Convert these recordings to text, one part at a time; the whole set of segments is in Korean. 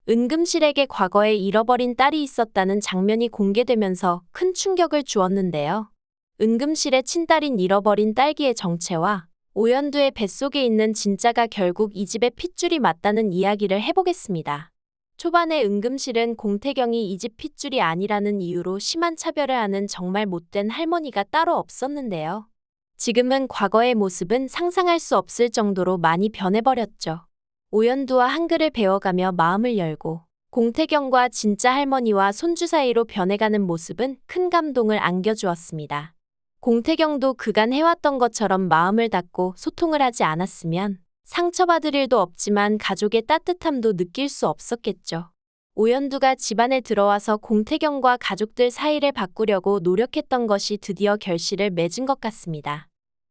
은금실에게 과거에 잃어버린 딸이 있었다는 장면이 공개되면서 큰 충격을 주었는데요. 은금실의 친딸인 잃어버린 딸기의 정체와 오연두의 뱃속에 있는 진짜가 결국 이 집의 핏줄이 맞다는 이야기를 해보겠습니다. 초반에 은금실은 공태경이 이 집 핏줄이 아니라는 이유로 심한 차별을 하는 정말 못된 할머니가 따로 없었는데요. 지금은 과거의 모습은 상상할 수 없을 정도로 많이 변해버렸죠. 오연두와 한글을 배워가며 마음을 열고 공태경과 진짜 할머니와 손주 사이로 변해가는 모습은 큰 감동을 안겨주었습니다. 공태경도 그간 해왔던 것처럼 마음을 닫고 소통을 하지 않았으면 상처받을 일도 없지만 가족의 따뜻함도 느낄 수 없었겠죠. 오연두가 집안에 들어와서 공태경과 가족들 사이를 바꾸려고 노력했던 것이 드디어 결실을 맺은 것 같습니다.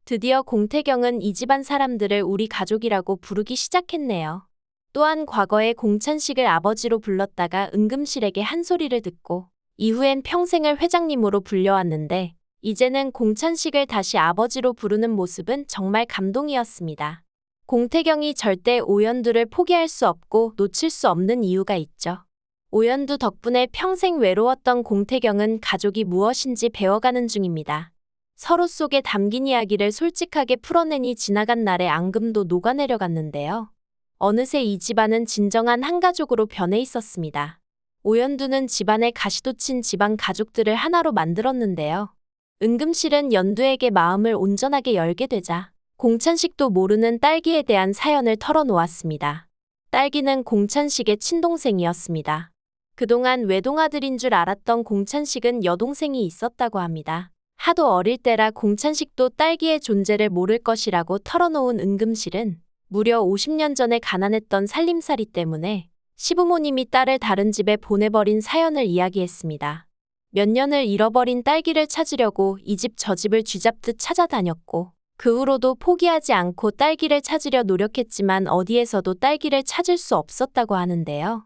드디어 공태경은 이 집안 사람들을 우리 가족이라고 부르기 시작했네요. 또한 과거에 공찬식을 아버지로 불렀다가 은금실에게 한 소리를 듣고 이후엔 평생을 회장님으로 불려왔는데 이제는 공찬식을 다시 아버지로 부르는 모습은 정말 감동이었습니다. 공태경이 절대 오연두를 포기할 수 없고 놓칠 수 없는 이유가 있죠. 오연두 덕분에 평생 외로웠던 공태경은 가족이 무엇인지 배워가는 중입니다. 서로 속에 담긴 이야기를 솔직하게 풀어내니 지나간 날의 앙금도 녹아내려갔는데요. 어느새 이 집안은 진정한 한 가족으로 변해 있었습니다. 오연두는 집안에 가시돋친 집안 가족들을 하나로 만들었는데요. 은금실은 연두에게 마음을 온전하게 열게 되자 공찬식도 모르는 딸기에 대한 사연을 털어놓았습니다. 딸기는 공찬식의 친동생이었습니다. 그동안 외동아들인 줄 알았던 공찬식은 여동생이 있었다고 합니다. 하도 어릴 때라 공찬식도 딸기의 존재를 모를 것이라고 털어놓은 은금실은 무려 50년 전에 가난했던 살림살이 때문에 시부모님이 딸을 다른 집에 보내버린 사연을 이야기했습니다. 몇 년을 잃어버린 딸기를 찾으려고 이 집 저 집을 쥐잡듯 찾아다녔고 그 후로도 포기하지 않고 딸기를 찾으려 노력했지만 어디에서도 딸기를 찾을 수 없었다고 하는데요.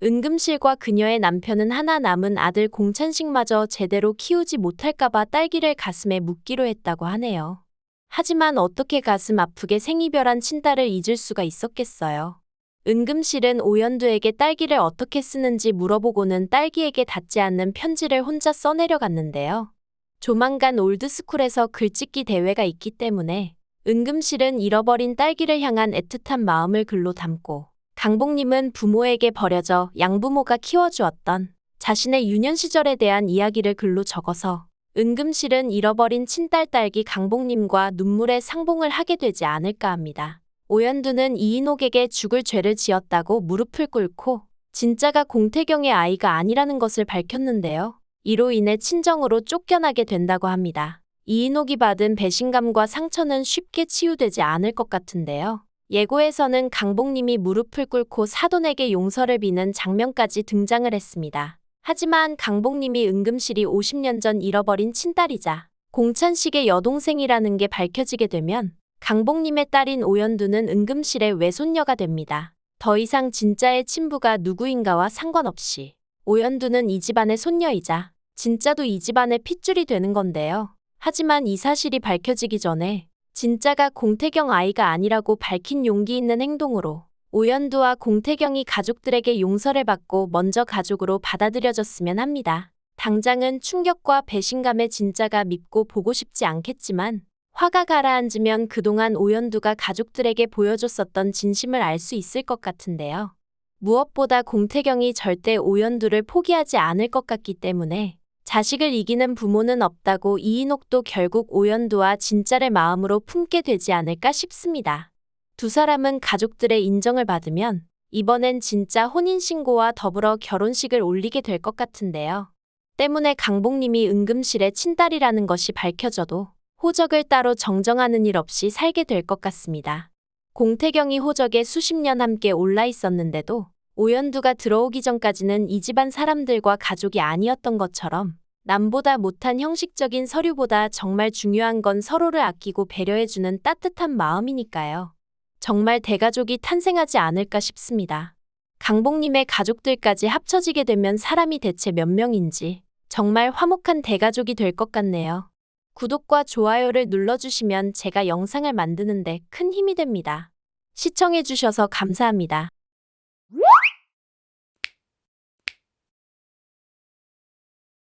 은금실과 그녀의 남편은 하나 남은 아들 공찬식마저 제대로 키우지 못할까봐 딸기를 가슴에 묻기로 했다고 하네요. 하지만 어떻게 가슴 아프게 생이별한 친딸을 잊을 수가 있었겠어요. 은금실은 오연두에게 딸기를 어떻게 쓰는지 물어보고는 딸기에게 닿지 않는 편지를 혼자 써내려갔는데요. 조만간 올드스쿨에서 글짓기 대회가 있기 때문에 은금실은 잃어버린 딸기를 향한 애틋한 마음을 글로 담고 강복님은 부모에게 버려져 양부모가 키워주었던 자신의 유년 시절에 대한 이야기를 글로 적어서 은금실은 잃어버린 친딸 딸기 강복님과 눈물의 상봉을 하게 되지 않을까 합니다. 오연두는 이인옥에게 죽을 죄를 지었다고 무릎을 꿇고 진짜가 공태경의 아이가 아니라는 것을 밝혔는데요. 이로 인해 친정으로 쫓겨나게 된다고 합니다. 이인옥이 받은 배신감과 상처는 쉽게 치유되지 않을 것 같은데요. 예고에서는 강복님이 무릎을 꿇고 사돈에게 용서를 비는 장면까지 등장을 했습니다. 하지만 강복님이 은금실이 50년 전 잃어버린 친딸이자 공찬식의 여동생이라는 게 밝혀지게 되면 강복님의 딸인 오연두는 은금실의 외손녀가 됩니다. 더 이상 진짜의 친부가 누구인가와 상관없이 오연두는 이 집안의 손녀이자 진짜도 이 집안의 핏줄이 되는 건데요. 하지만 이 사실이 밝혀지기 전에 진짜가 공태경 아이가 아니라고 밝힌 용기 있는 행동으로 오연두와 공태경이 가족들에게 용서를 받고 먼저 가족으로 받아들여졌으면 합니다. 당장은 충격과 배신감에 진짜가 밉고 보고 싶지 않겠지만 화가 가라앉으면 그동안 오연두가 가족들에게 보여줬었던 진심을 알 수 있을 것 같은데요. 무엇보다 공태경이 절대 오연두를 포기하지 않을 것 같기 때문에 자식을 이기는 부모는 없다고 이인옥도 결국 오연두와 진짜를 마음으로 품게 되지 않을까 싶습니다. 두 사람은 가족들의 인정을 받으면 이번엔 진짜 혼인신고와 더불어 결혼식을 올리게 될 것 같은데요. 때문에 강복님이 은금실의 친딸이라는 것이 밝혀져도 호적을 따로 정정하는 일 없이 살게 될 것 같습니다. 공태경이 호적에 수십 년 함께 올라 있었는데도 오연두가 들어오기 전까지는 이 집안 사람들과 가족이 아니었던 것처럼 남보다 못한 형식적인 서류보다 정말 중요한 건 서로를 아끼고 배려해주는 따뜻한 마음이니까요. 정말 대가족이 탄생하지 않을까 싶습니다. 강복님의 가족들까지 합쳐지게 되면 사람이 대체 몇 명인지 정말 화목한 대가족이 될 것 같네요. 구독과 좋아요를 눌러주시면 제가 영상을 만드는데 큰 힘이 됩니다. 시청해주셔서 감사합니다.